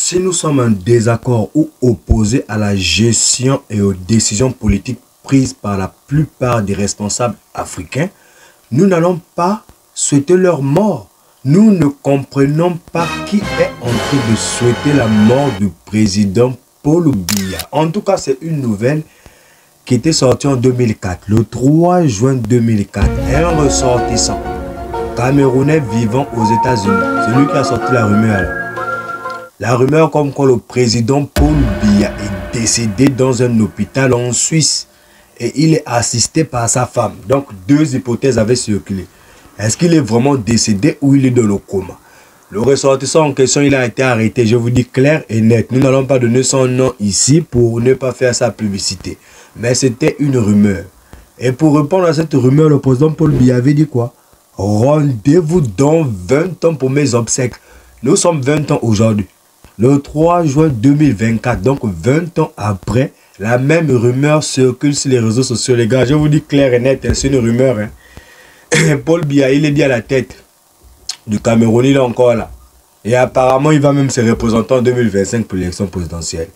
Si nous sommes en désaccord ou opposés à la gestion et aux décisions politiques prises par la plupart des responsables africains, nous n'allons pas souhaiter leur mort. Nous ne comprenons pas qui est en train de souhaiter la mort du président Paul Biya. En tout cas, c'est une nouvelle qui était sortie en 2004, le 3 juin 2004. Un ressortissant camerounais vivant aux États-Unis, c'est lui qui a sorti la rumeur là. La rumeur comme quoi le président Paul Biya est décédé dans un hôpital en Suisse et il est assisté par sa femme. Donc deux hypothèses avaient circulé. Est-ce qu'il est vraiment décédé ou il est dans le coma? Le ressortissant en question, il a été arrêté. Je vous dis clair et net. Nous n'allons pas donner son nom ici pour ne pas faire sa publicité. Mais c'était une rumeur. Et pour répondre à cette rumeur, le président Paul Biya avait dit quoi? Rendez-vous dans 20 ans pour mes obsèques. Nous sommes 20 ans aujourd'hui. Le 3 juin 2024, donc 20 ans après, la même rumeur circule sur les réseaux sociaux. Les gars, je vous dis clair et net, c'est une rumeur. Paul Biya, il est bien à la tête du Cameroun, il est encore là. Et apparemment, il va même se représenter en 2025 pour l'élection présidentielle.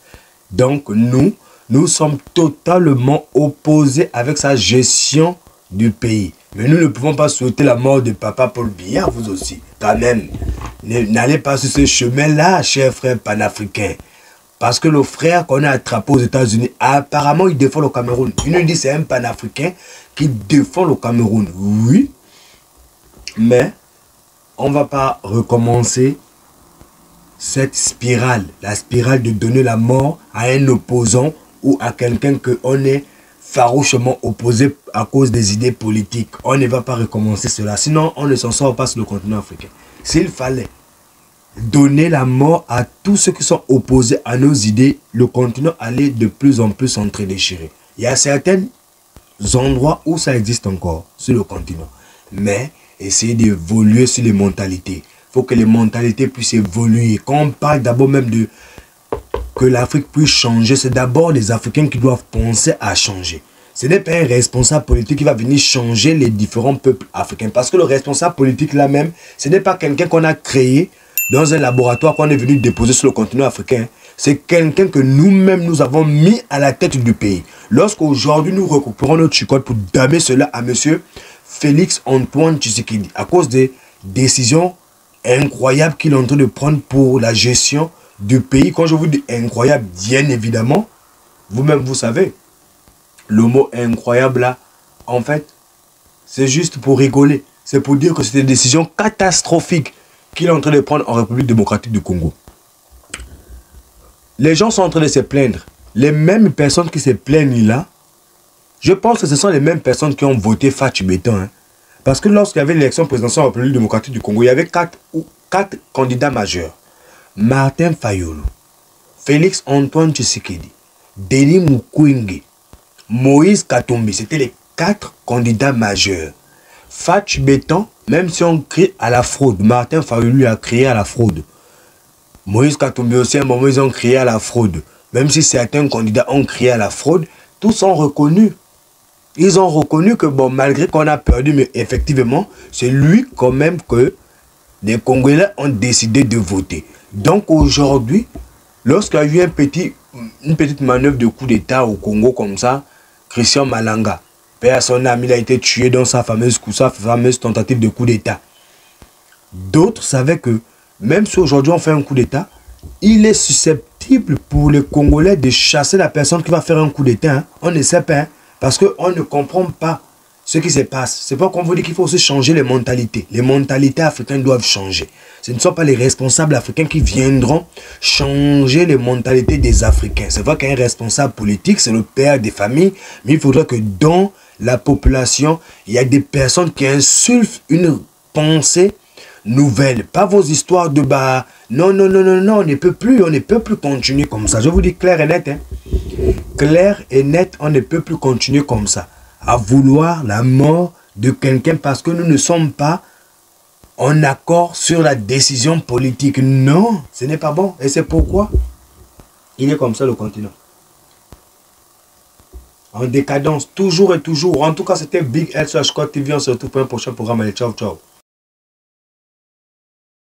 Donc, nous sommes totalement opposés avec sa gestion du pays. Mais nous ne pouvons pas souhaiter la mort de papa Paul Biya, vous aussi. Quand même, n'allez pas sur ce chemin-là, chers frères panafricains. Parce que le frère qu'on a attrapé aux États-Unis, apparemment, il défend le Cameroun. Il nous dit c'est un panafricain qui défend le Cameroun. Oui, mais on ne va pas recommencer cette spirale. La spirale de donner la mort à un opposant ou à quelqu'un qu'on est farouchement opposé à cause des idées politiques. On ne va pas recommencer cela. Sinon, on ne s'en sort pas sur le continent africain. S'il fallait donner la mort à tous ceux qui sont opposés à nos idées, le continent allait de plus en plus s'entre-déchirer. Il y a certains endroits où ça existe encore sur le continent. Mais essayez d'évoluer sur les mentalités. Il faut que les mentalités puissent évoluer. Quand on parle d'abord même de que l'Afrique puisse changer, c'est d'abord les Africains qui doivent penser à changer. Ce n'est pas un responsable politique qui va venir changer les différents peuples africains. Parce que le responsable politique là-même, ce n'est pas quelqu'un qu'on a créé dans un laboratoire qu'on est venu déposer sur le continent africain. C'est quelqu'un que nous-mêmes nous avons mis à la tête du pays. Lorsqu'aujourd'hui nous récupérons notre chicotte pour damer cela à monsieur Félix Antoine Tshisekedi, à cause des décisions incroyables qu'il est en train de prendre pour la gestion du pays. Quand je vous dis incroyable, bien évidemment, vous-même vous savez, le mot incroyable là, en fait, c'est juste pour rigoler. C'est pour dire que c'est une décision catastrophique qu'il est en train de prendre en République démocratique du Congo. Les gens sont en train de se plaindre. Les mêmes personnes qui se plaignent là, je pense que ce sont les mêmes personnes qui ont voté Fatou Béton. Hein. Parce que lorsqu'il y avait l'élection présidentielle en République démocratique du Congo, il y avait quatre candidats majeurs. Martin Fayulu, Félix Antoine Tshisekedi, Denis Mukwege, Moïse Katumbi. C'était les 4 candidats majeurs. Fatou Béton, même si on crie à la fraude, Martin Fayulu a crié à la fraude. Moïse Katumbi aussi, à un moment, ils ont crié à la fraude. Même si certains candidats ont crié à la fraude, tous ont reconnu. Ils ont reconnu que, bon, malgré qu'on a perdu, mais effectivement, c'est lui quand même que les Congolais ont décidé de voter. Donc aujourd'hui, lorsqu'il y a eu une petite manœuvre de coup d'État au Congo comme ça, Christian Malanga, père son âme, il a été tué dans sa fameuse tentative de coup d'État. D'autres savaient que même si aujourd'hui on fait un coup d'État, il est susceptible pour les Congolais de chasser la personne qui va faire un coup d'État. Hein. On ne sait pas, hein, parce qu'on ne comprend pas ce qui se passe. C'est pas qu'on vous dit qu'il faut aussi changer les mentalités. Les mentalités africaines doivent changer. Ce ne sont pas les responsables africains qui viendront changer les mentalités des Africains. C'est vrai qu'un responsable politique, c'est le père des familles, mais il faudrait que dans la population, il y a des personnes qui insufflent une pensée nouvelle. Pas vos histoires de bas. Non, non, non, non, non, on ne peut plus continuer comme ça. Je vous dis clair et net. Hein. Clair et net, on ne peut plus continuer comme ça. À vouloir la mort de quelqu'un parce que nous ne sommes pas en accord sur la décision politique. Non, ce n'est pas bon. Et c'est pourquoi il est comme ça le continent. En décadence, toujours et toujours. En tout cas, c'était Big L /Scott TV. On se retrouve pour un prochain programme. Allez, ciao, ciao.